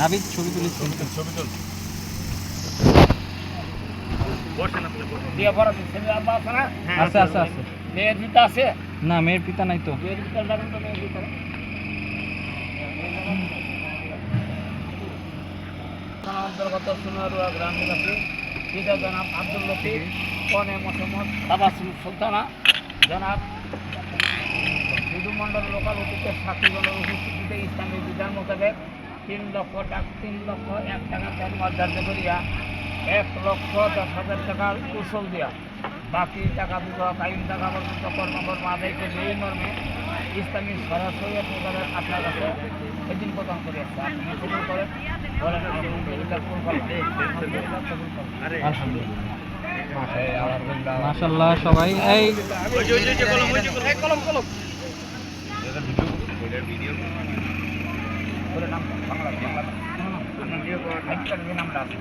নাবিদ ছবি তুলিস ছবি তুল আছে আছে আছে মেয়ের পিতা আছে না মেয়ের পিতা নাই তো মেয়ের পিতা যাবেন তো মেয়ের পিতা অন্তর্গত সোনারুয়া গ্রাম নিবাসী পিতা জনাব আব্দুল লতিফ কনে মোহাম্মদ তাবাসুম সুলতানা জনাব হিন্দু মন্ডল লোকাল অতীতের সাক্ষীগণের উপস্থিতিতে ইসলামী বিধান মোতাবেক 3,01 টাকা জন্মার ধার্য করিয়া 1,10,000 টাকার উসল দিয়া বাকি টাকা বিবাহ আইন টাকা পর্যন্ত কর্মকর্ম আদায় করে এই মর্মে ইসলামী সরাসরি প্রকারের আপনার কাছে সেদিন প্রদান করিয়াছে আপনি কবুল করেন বলেন আলহামদুলিল্লাহ কবুল করেন আলহামদুলিল্লাহ মাশাআল্লাহ সবাই এই ভিডিও করে নাম বাংলা নামটা আছে